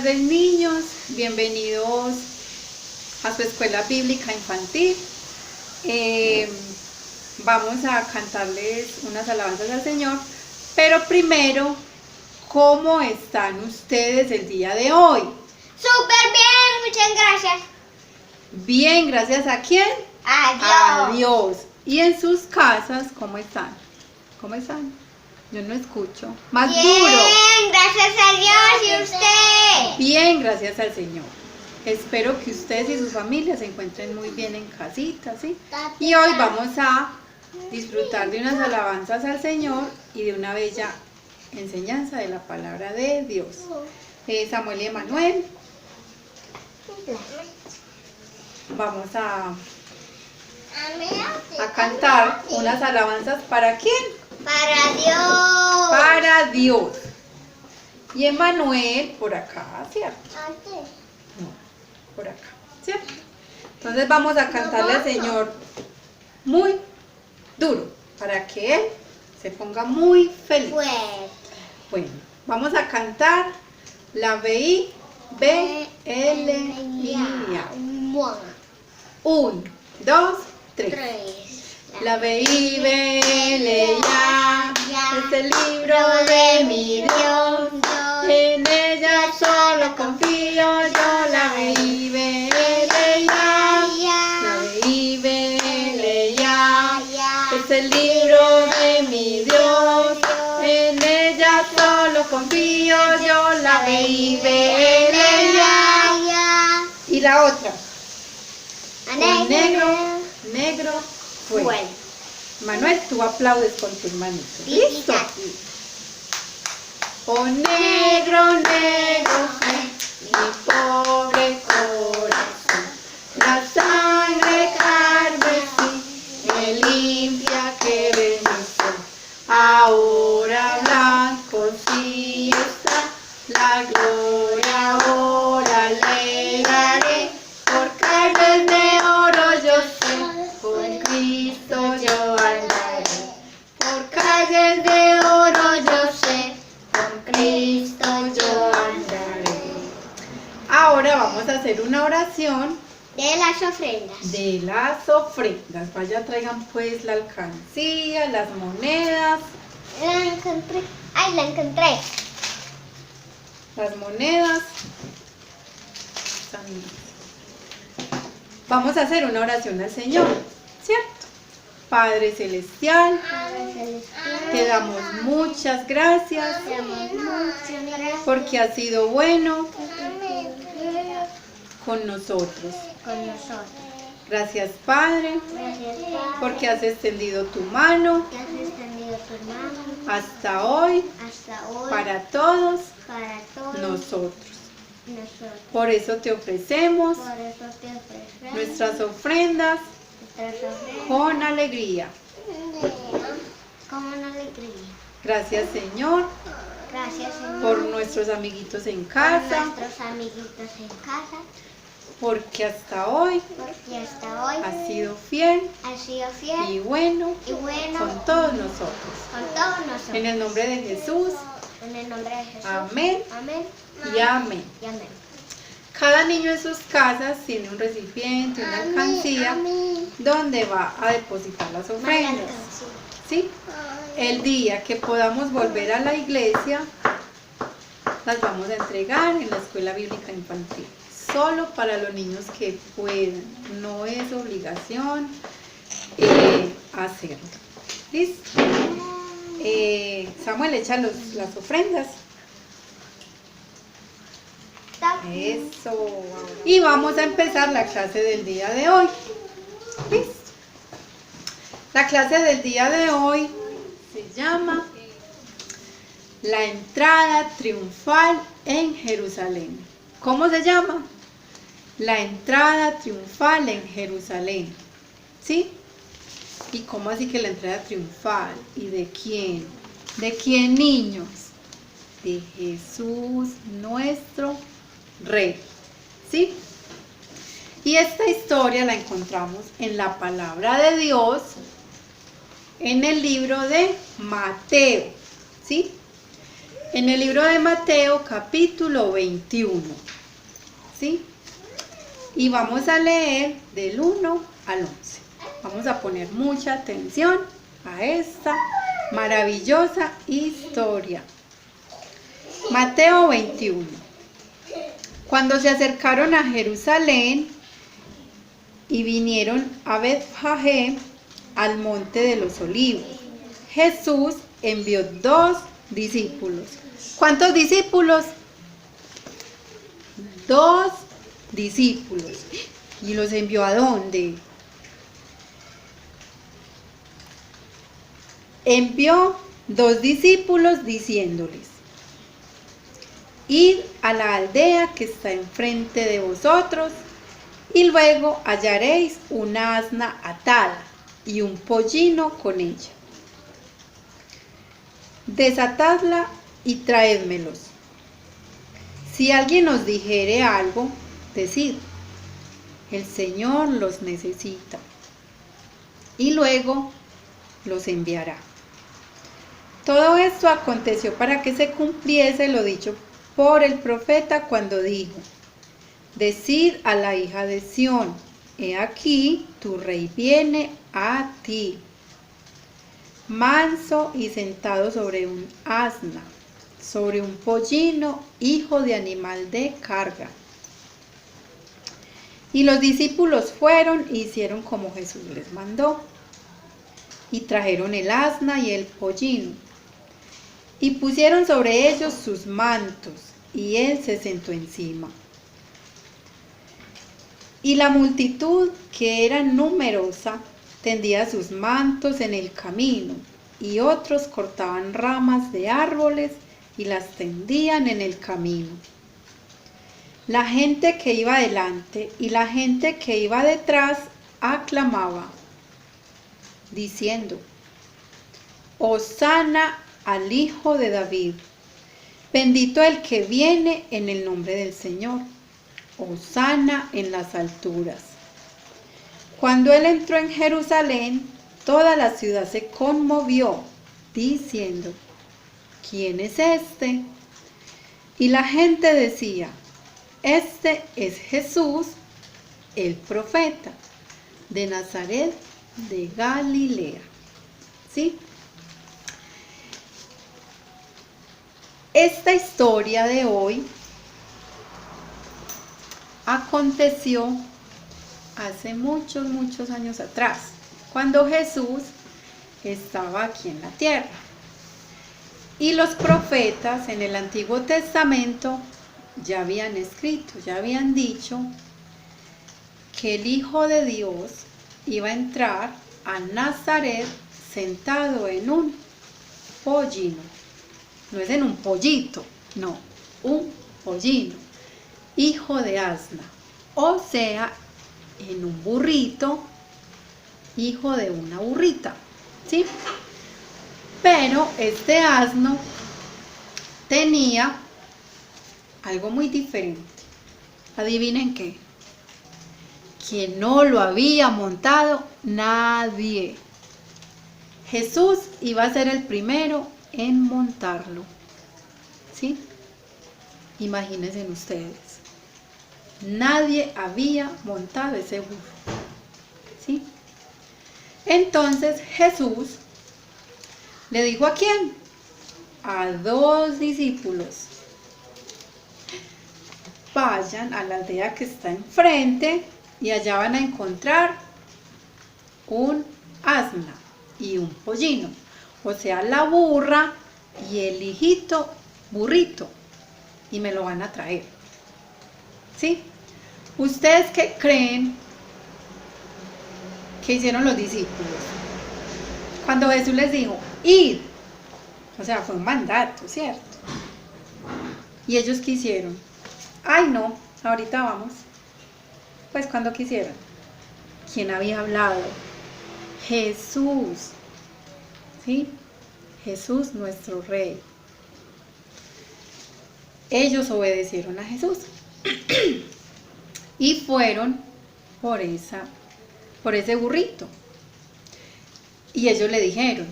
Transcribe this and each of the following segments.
tardes, niños, bienvenidos a su escuela bíblica infantil. Vamos a cantarles unas alabanzas al Señor, pero primero, ¿cómo están ustedes el día de hoy? Súper bien, muchas gracias. Bien, gracias ¿a quién? A Dios. A Dios. ¿Y en sus casas cómo están? ¿Cómo están? Yo no escucho. Más Bien, duro. gracias a Dios. ¿Y usted? Bien, gracias al Señor. Espero que ustedes y sus familias se encuentren muy bien en casita, ¿sí? Y hoy vamos a disfrutar de unas alabanzas al Señor y de una bella enseñanza de la palabra de Dios. Samuel y Emanuel, vamos a cantar unas alabanzas. ¿Para quién? Para Dios. Para Dios. Y Emanuel por acá, ¿cierto? No, por acá, ¿cierto? Entonces vamos a cantarle al Señor muy duro para que Él se ponga muy feliz. Fuerte. Bueno, vamos a cantar la B-I-B-L-I-A. 1, 2, 3. La B-I-B-L-I-A es el libro de mi Dios. En ella solo confío yo. La B-I-B-L-I-A. La B-I-B-L-I-A es el libro de mi Dios. En ella solo confío yo. La B-I-B-L-I-A. Y la otra. Un negro fue. Manuel, tú aplaudes con tus manitos. ¿Listo? Oh, negro, negro fue mi pobre corazón. La sangre carmesí me limpia que bendición. Ahora blanco sí está la gloria, ahora le daré. Por calles de oro yo sé, con Cristo yo andaré. Por calles de oro yo sé, con Cristo yo andaré. Ahora vamos a hacer una oración De las ofrendas. de las ofrendas. Vaya, traigan pues la alcancía, las monedas. La encontré. Ay, la encontré. Las monedas. Vamos a hacer una oración al Señor, ¿cierto? Padre Celestial, te damos muchas gracias Te damos muchas gracias porque has sido bueno con nosotros. con nosotros. Gracias, Padre, Gracias, Padre, porque has extendido tu mano que has extendido tu mano hasta hoy hasta hoy para todos para todos nosotros. nosotros. Por eso te ofrecemos Por eso te ofrecemos nuestras ofrendas nuestras ofrendas con alegría. con una alegría. Gracias, Señor, Gracias, Señor, por nuestros amiguitos en por casa, nuestros amiguitos en casa, porque hasta hoy porque hasta hoy has sido fiel has sido y fiel bueno y bueno con todos nosotros. con todos nosotros. En el nombre de Jesús, En el nombre de Jesús. amén Amén. y amén. Y amén. Cada niño en sus casas tiene un recipiente, una alcancía, Amén. donde va a depositar las ofrendas. ¿Sí? El día que podamos volver a la iglesia, las vamos a entregar en la escuela bíblica infantil. Solo para los niños que puedan. No es obligación hacerlo. ¿Listo? Samuel, echa las ofrendas. Eso. Y vamos a empezar la clase del día de hoy. ¿Listo? La clase del día de hoy se llama La entrada triunfal en Jerusalén. ¿Cómo se llama? La entrada triunfal en Jerusalén. ¿Sí? ¿Y cómo así que la entrada triunfal? ¿Y de quién? ¿De quién, niños? De Jesús, nuestro Rey. ¿Sí? Y esta historia la encontramos en la palabra de Dios, en el libro de Mateo. ¿Sí? En el libro de Mateo, capítulo 21. ¿Sí? Y vamos a leer del 1 al 11. Vamos a poner mucha atención a esta maravillosa historia. Mateo 21. Cuando se acercaron a Jerusalén y vinieron a Betfagé, al monte de los olivos, Jesús envió 2 discípulos. ¿Cuántos discípulos? 2 discípulos. ¿Y los envió a dónde? Envió 2 discípulos diciéndoles: id a la aldea que está enfrente de vosotros, y luego hallaréis una asna atada y un pollino con ella. Desatadla y traédmelos. Si alguien os dijere algo, decid: el Señor los necesita, y luego los enviará. Todo esto aconteció para que se cumpliese lo dicho por el profeta cuando dijo: decid a la hija de Sión, he aquí tu rey viene a ti, manso y sentado sobre un asna, sobre un pollino, hijo de animal de carga. Y los discípulos fueron e hicieron como Jesús les mandó, y trajeron el asna y el pollino, y pusieron sobre ellos sus mantos, y él se sentó encima. Y la multitud, que era numerosa, tendía sus mantos en el camino, y otros cortaban ramas de árboles y las tendían en el camino. La gente que iba delante y la gente que iba detrás aclamaba, diciendo: Hosana al Hijo de David, bendito el que viene en el nombre del Señor, hosana en las alturas. Cuando él entró en Jerusalén, toda la ciudad se conmovió, diciendo: ¿quién es este? Y la gente decía: este es Jesús, el profeta, de Nazaret de Galilea. ¿Sí? Esta historia de hoy aconteció hace muchos años atrás, cuando Jesús estaba aquí en la tierra. Y los profetas en el Antiguo Testamento ya habían escrito, ya habían dicho que el Hijo de Dios iba a entrar a Nazaret sentado en un pollino. No es en un pollito, no, un pollino, hijo de asna, o sea, en un burrito, hijo de una burrita, ¿sí? Pero este asno tenía algo muy diferente. ¿Adivinen qué? Que no lo había montado nadie. Jesús iba a ser el primero en montarlo, ¿sí? Imagínense ustedes. Nadie había montado ese burro, ¿sí? Entonces Jesús le dijo ¿a quién? A 2 discípulos: vayan a la aldea que está enfrente y allá van a encontrar un asna y un pollino, o sea, la burra y el hijito burrito, y me lo van a traer. ¿Sí? ¿Ustedes qué creen que hicieron los discípulos cuando Jesús les dijo: id? O sea, fue un mandato, ¿cierto? ¿Y ellos qué hicieron? Ay, no, ahorita vamos. Pues cuando quisieron. ¿Quién había hablado? Jesús. ¿Sí? Jesús, nuestro Rey. Ellos obedecieron a Jesús y fueron por ese burrito. Y ellos le dijeron: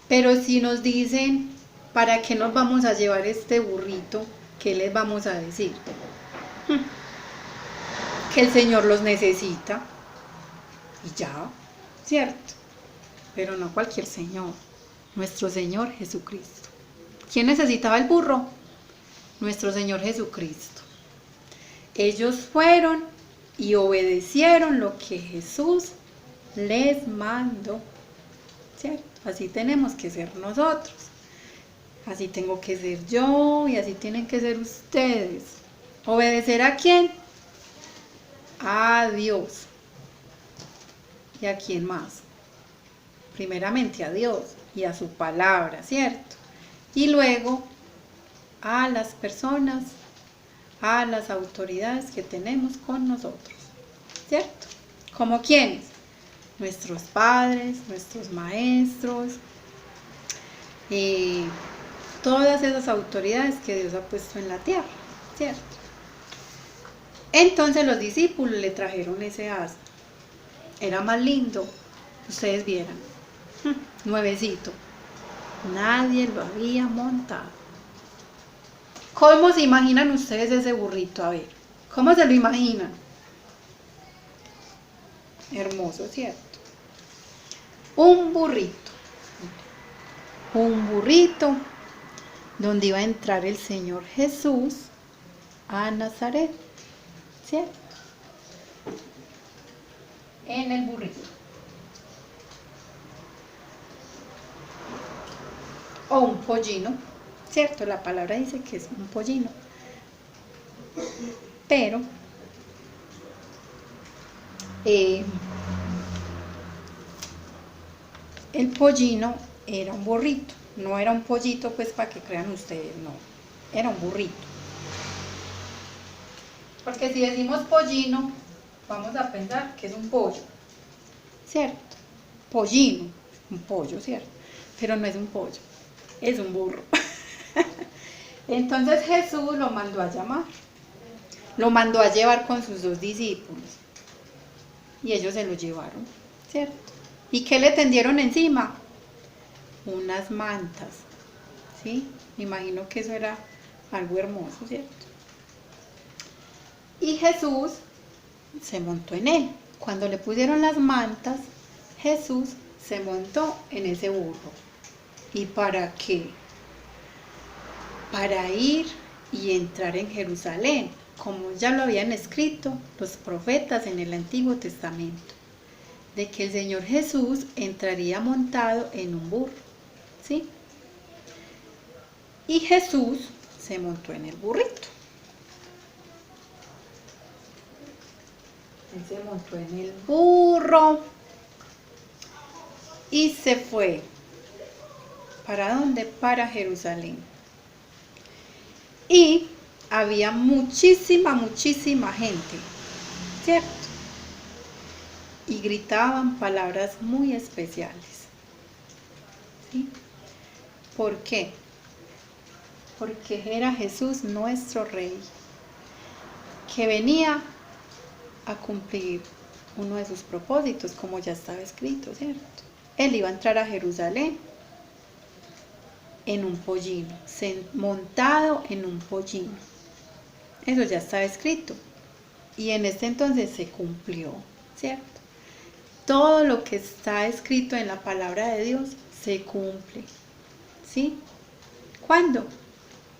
pero si nos dicen ¿Para qué nos vamos a llevar este burrito? ¿Qué les vamos a decir? Que el Señor los necesita. Y ya, ¿cierto? Pero no cualquier Señor, nuestro Señor Jesucristo. ¿Quién necesitaba el burro? Nuestro Señor Jesucristo. Ellos fueron y obedecieron lo que Jesús les mandó, ¿cierto? Así tenemos que ser nosotros. Así tengo que ser yo y así tienen que ser ustedes. ¿Obedecer a quién? A Dios. ¿Y a quién más? Primeramente a Dios y a su palabra, ¿cierto? Y luego a las personas, a las autoridades que tenemos con nosotros, ¿cierto? ¿Como quiénes? Nuestros padres, nuestros maestros, todas esas autoridades que Dios ha puesto en la tierra, ¿cierto? Entonces los discípulos le trajeron ese asno. Era más lindo, ustedes vieran, nuevecito. Nadie lo había montado. ¿Cómo se imaginan ustedes ese burrito? A ver, ¿cómo se lo imaginan? Hermoso, ¿cierto? Un burrito donde iba a entrar el Señor Jesús a Nazaret, ¿cierto? En el burrito. O un pollino, ¿cierto? La palabra dice que es un pollino. Pero el pollino era un burrito, no era un pollito pues para que crean ustedes, no, era un burrito. Porque si decimos pollino, vamos a pensar que es un pollo, ¿cierto? Pollino, un pollo, ¿cierto? Pero no es un pollo, es un burro. Entonces Jesús lo mandó a llamar, lo mandó a llevar con sus 2 discípulos. Y ellos se lo llevaron, ¿cierto? ¿Y qué le tendieron encima? Unas mantas, ¿sí? Me imagino que eso era algo hermoso, ¿cierto? Y Jesús se montó en él. Cuando le pusieron las mantas, Jesús se montó en ese burro. ¿Y para qué? Para ir y entrar en Jerusalén, como ya lo habían escrito los profetas en el Antiguo Testamento, de que el Señor Jesús entraría montado en un burro, ¿sí? Y Jesús se montó en el burrito. Él se montó en el burro y se fue. ¿Para dónde? Para Jerusalén. Y había muchísima gente, ¿cierto? Y gritaban palabras muy especiales, ¿sí? ¿Por qué? Porque era Jesús nuestro Rey, que venía a cumplir uno de sus propósitos, como ya estaba escrito, ¿cierto? Él iba a entrar a Jerusalén en un pollino, montado en un pollino. Eso ya estaba escrito. Y en este entonces se cumplió, ¿cierto? Todo lo que está escrito en la palabra de Dios se cumple, ¿sí? ¿Cuándo?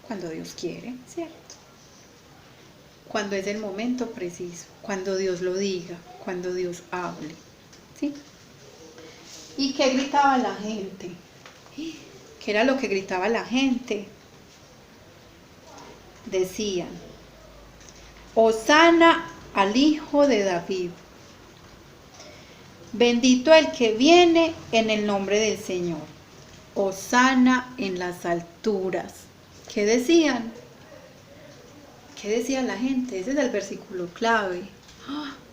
Cuando Dios quiere, ¿cierto? Cuando es el momento preciso, cuando Dios lo diga, cuando Dios hable, ¿sí? ¿Y qué gritaba la gente? ¿Qué era lo que gritaba la gente? Decían: Hosana al Hijo de David. Bendito el que viene en el nombre del Señor. Hosana en las alturas. ¿Qué decían? ¿Qué decía la gente? Ese es el versículo clave.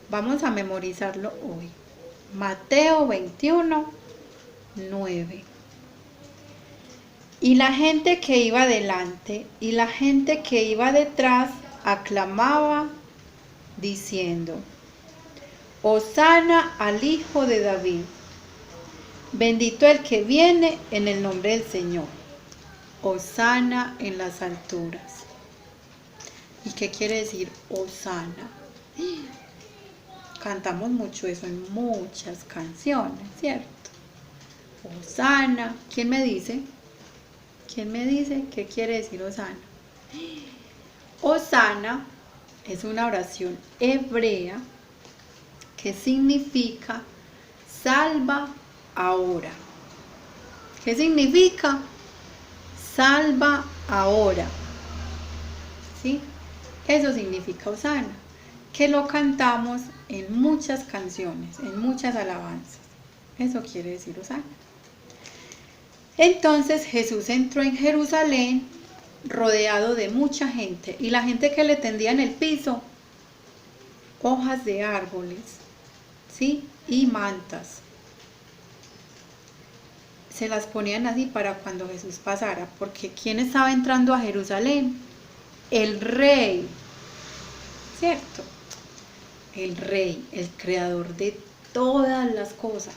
Vamos a memorizarlo hoy. Mateo 21, 9. Y la gente que iba delante y la gente que iba detrás aclamaba diciendo: Hosana al Hijo de David. Bendito el que viene en el nombre del Señor. Hosana en las alturas. ¿Y qué quiere decir Hosana? Cantamos mucho eso en muchas canciones, ¿cierto? Hosana. ¿Quién me dice? ¿Quién me dice qué quiere decir Hosana? Hosana es una oración hebrea que significa salva ahora. ¿Qué significa? Salva ahora. ¿Sí? Eso significa Hosana, que lo cantamos en muchas canciones, en muchas alabanzas. Eso quiere decir Hosana. Entonces Jesús entró en Jerusalén rodeado de mucha gente, y la gente que le tendía en el piso hojas de árboles, ¿sí? Y mantas. Se las ponían así para cuando Jesús pasara, porque ¿quién estaba entrando a Jerusalén? El rey, ¿cierto? El rey, el creador de todas las cosas,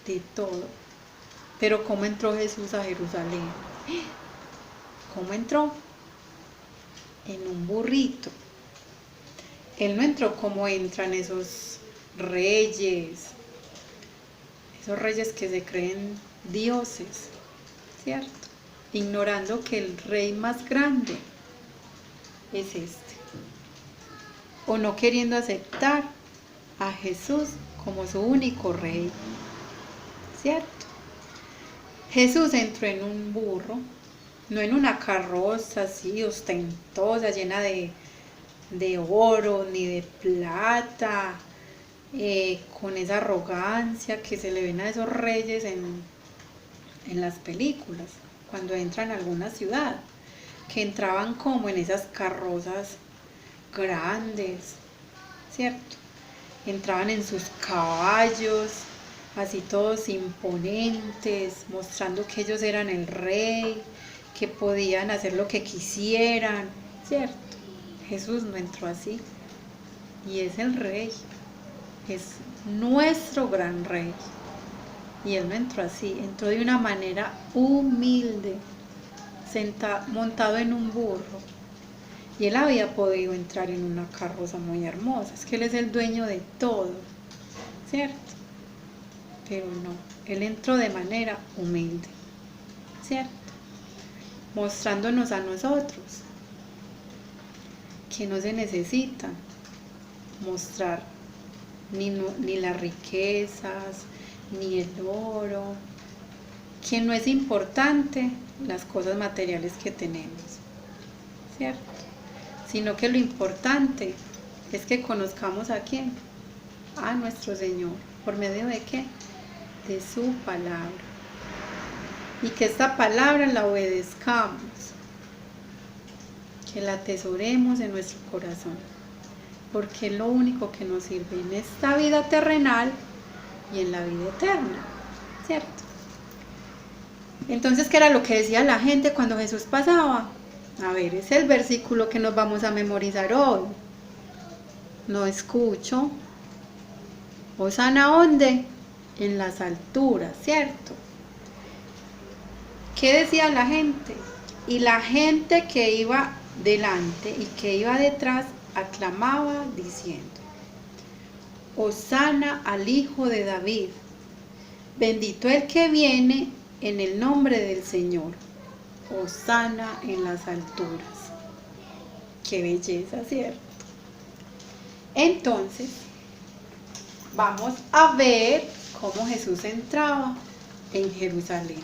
de todo. Pero ¿cómo entró Jesús a Jerusalén? ¿Cómo entró? En un burrito. Él no entró como entran esos reyes que se creen dioses, ¿cierto? Ignorando que el rey más grande es este. O no queriendo aceptar a Jesús como su único rey, ¿cierto? Jesús entró en un burro, no en una carroza así ostentosa, llena de oro ni de plata, con esa arrogancia que se le ven a esos reyes en las películas, cuando entran a alguna ciudad, que entraban como en esas carrozas grandes, ¿cierto? Entraban en sus caballos, así todos imponentes, mostrando que ellos eran el rey, que podían hacer lo que quisieran, ¿cierto? Jesús no entró así, y es el rey, es nuestro gran rey, y él no entró así, entró de una manera humilde, montado en un burro. Y él había podido entrar en una carroza muy hermosa, es que él es el dueño de todo, ¿cierto? Pero no, él entró de manera humilde, ¿cierto? Mostrándonos a nosotros que no se necesita mostrar ni las riquezas, ni el oro, que no es importante las cosas materiales que tenemos, ¿cierto? Sino que lo importante es que conozcamos a quién, a nuestro Señor, ¿por medio de qué? De su palabra, y que esta palabra la obedezcamos, que la atesoremos en nuestro corazón, porque es lo único que nos sirve en esta vida terrenal y en la vida eterna, ¿cierto? Entonces, ¿qué era lo que decía la gente cuando Jesús pasaba? A ver, es el versículo que nos vamos a memorizar hoy. No escucho. Hosana, ¿dónde? En las alturas, ¿cierto? ¿Qué decía la gente? Y la gente que iba delante y que iba detrás aclamaba diciendo: Hosana al Hijo de David, bendito el que viene en el nombre del Señor, Hosana en las alturas. Qué belleza, ¿cierto? Entonces, vamos a ver cómo Jesús entraba en Jerusalén.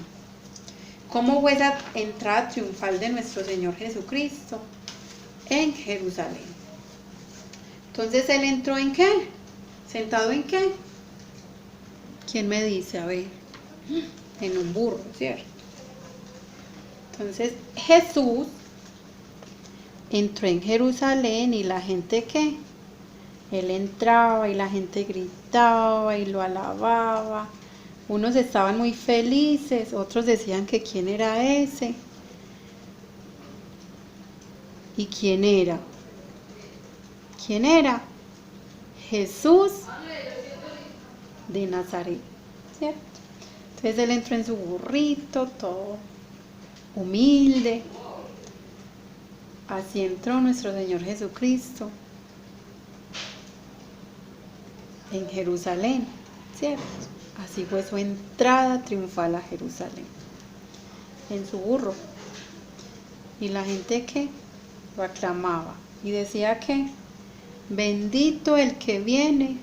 ¿Cómo fue esa entrada triunfal de nuestro Señor Jesucristo en Jerusalén? Entonces, ¿él entró en qué? ¿Sentado en qué? ¿Quién me dice? A ver, en un burro, ¿cierto? Entonces, Jesús entró en Jerusalén, y la gente, ¿qué? Él entraba y la gente gritaba y lo alababa. Unos estaban muy felices, otros decían que quién era ese. ¿Y quién era? ¿Quién era? Jesús de Nazaret, ¿cierto? Entonces él entró en su burrito, todo humilde. Así entró nuestro Señor Jesucristo en Jerusalén, ¿cierto? Así fue su entrada triunfal a Jerusalén, en su burro. Y la gente que lo aclamaba y decía que bendito el que viene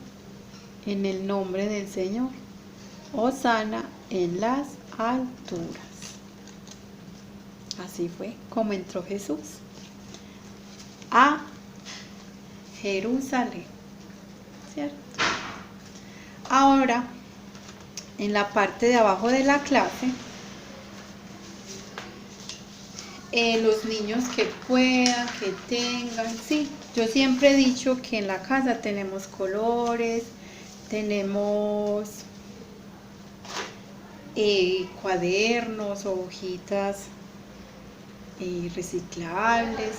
en el nombre del Señor, hosana en las alturas. Así fue como entró Jesús a Jerusalén, ¿cierto? Ahora, en la parte de abajo de la clase, los niños que puedan, que tengan, sí, yo siempre he dicho que en la casa tenemos colores, tenemos cuadernos o hojitas reciclables,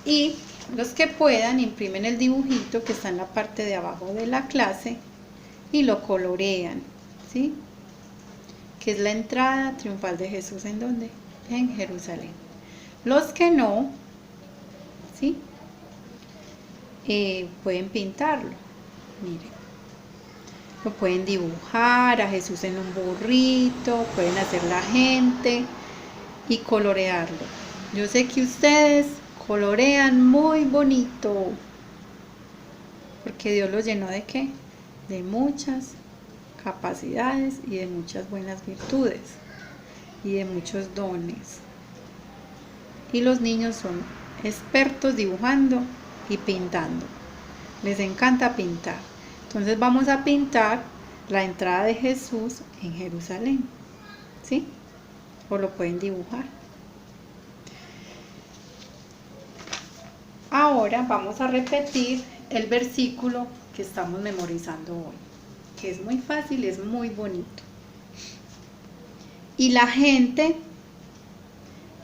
y los que puedan imprimen el dibujito que está en la parte de abajo de la clase y lo colorean, ¿sí? Que es la entrada triunfal de Jesús, ¿en dónde? En Jerusalén. Los que no, ¿sí? Pueden pintarlo, miren, lo pueden dibujar a Jesús en un burrito, pueden hacer la gente y colorearlo. Yo sé que ustedes colorean muy bonito, porque Dios los llenó ¿de qué? De muchas capacidades y de muchas buenas virtudes y de muchos dones. Y los niños son expertos dibujando y pintando. Les encanta pintar. Entonces vamos a pintar la entrada de Jesús en Jerusalén, ¿sí? O lo pueden dibujar. Ahora vamos a repetir el versículo que estamos memorizando hoy, que es muy fácil, es muy bonito. Y la gente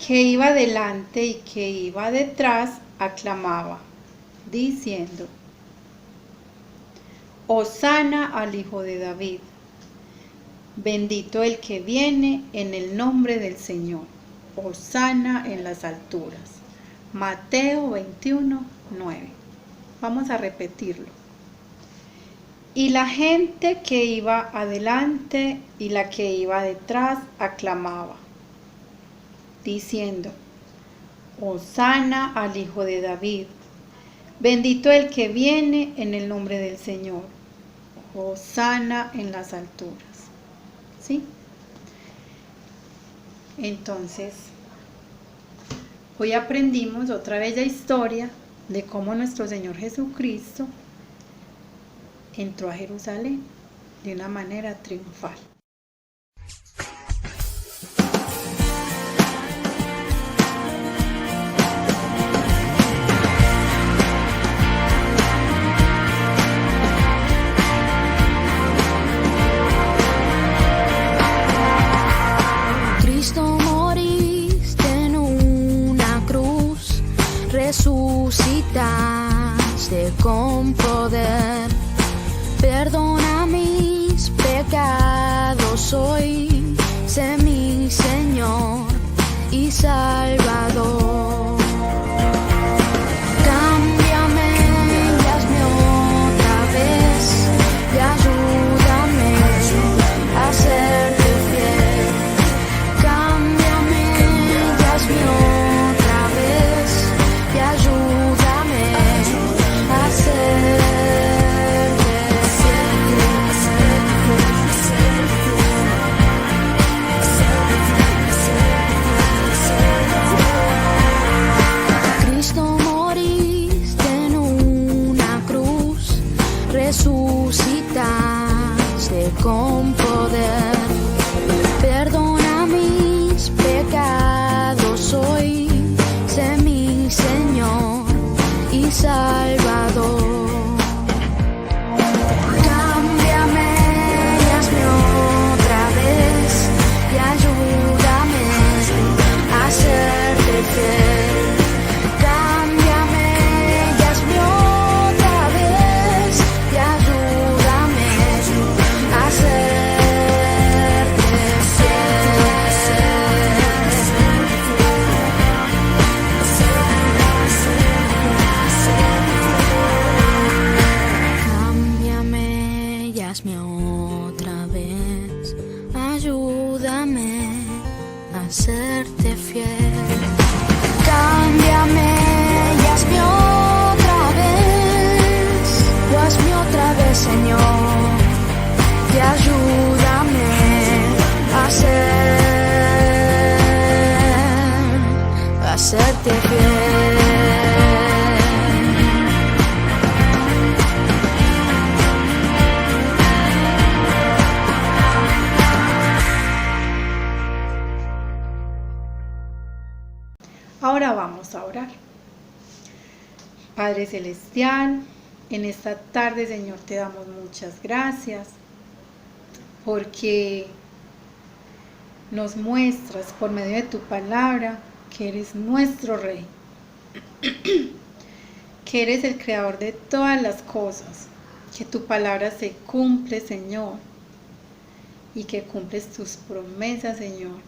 que iba delante y que iba detrás aclamaba, diciendo: Hosana al Hijo de David, bendito el que viene en el nombre del Señor, hosana en las alturas. Mateo 21, 9. Vamos a repetirlo. Y la gente que iba adelante y la que iba detrás aclamaba, diciendo: Hosana al Hijo de David, bendito el que viene en el nombre del Señor, hosana en las alturas. ¿Sí? Entonces, hoy aprendimos otra bella historia de cómo nuestro Señor Jesucristo entró a Jerusalén de una manera triunfal. Cristo, moriste en una cruz, resucitaste con poder. Perdona mis pecados hoy, sé mi Señor y Salvador. Cámbiame y hazme otra vez y ayúdame a serte fiel. Cámbiame y hazme otra vez y ayúdame a serte resucitaste con poder. Perdona mis pecados hoy, sé mi Señor y Salvador. Cámbiame y hazme otra vez y ayúdame a serte fiel. Señor, y ayúdame a serte fiel. Ahora vamos a orar. Padre Celestial, en esta tarde, Señor, te damos muchas gracias porque nos muestras por medio de tu palabra que eres nuestro Rey, que eres el creador de todas las cosas, que tu palabra se cumple, Señor, y que cumples tus promesas, Señor,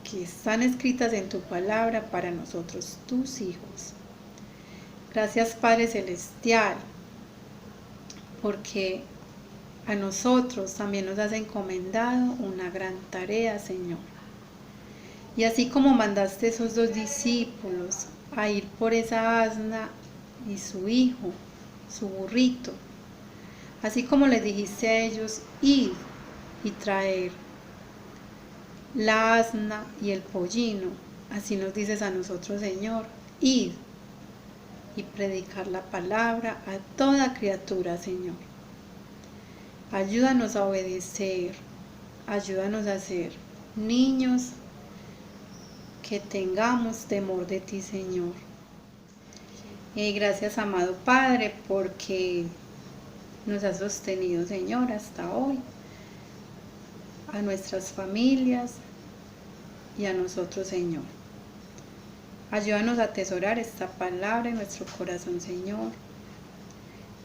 que están escritas en tu palabra para nosotros, tus hijos. Gracias, Padre Celestial, porque a nosotros también nos has encomendado una gran tarea, Señor. Y así como mandaste a esos 2 discípulos a ir por esa asna y su hijo, su burrito, así como les dijiste a ellos, id y traer la asna y el pollino, así nos dices a nosotros, Señor, id y predicar la palabra a toda criatura, Señor. Ayúdanos a obedecer, ayúdanos a ser niños que tengamos temor de ti, Señor. Gracias, amado Padre, porque nos has sostenido, Señor, hasta hoy, a nuestras familias y a nosotros, Señor. Ayúdanos a atesorar esta palabra en nuestro corazón, Señor.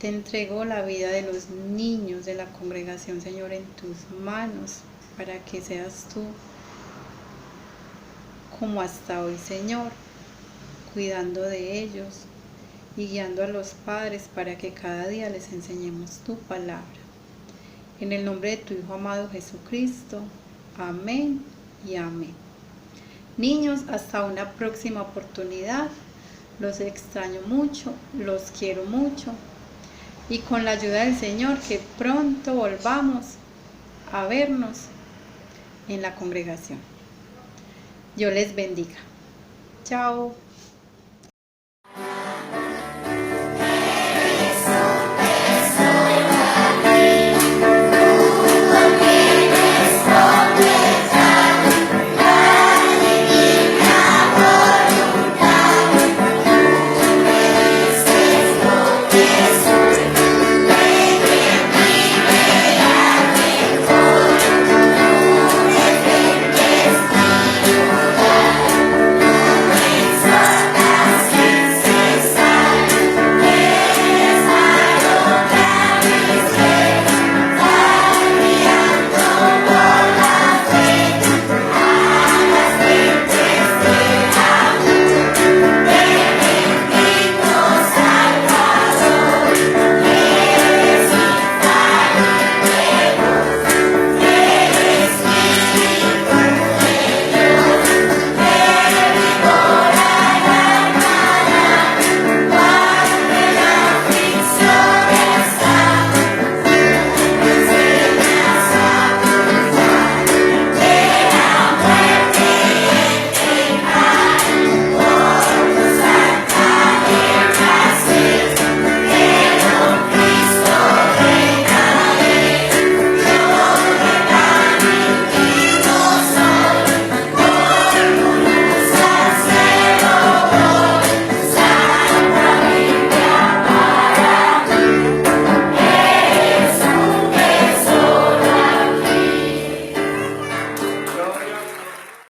Te entrego la vida de los niños de la congregación, Señor, en tus manos, para que seas tú, como hasta hoy, Señor, cuidando de ellos y guiando a los padres para que cada día les enseñemos tu palabra. En el nombre de tu Hijo amado Jesucristo. Amén y amén. Niños, hasta una próxima oportunidad. Los extraño mucho, los quiero mucho. Y con la ayuda del Señor, que pronto volvamos a vernos en la congregación. Dios les bendiga. Chao.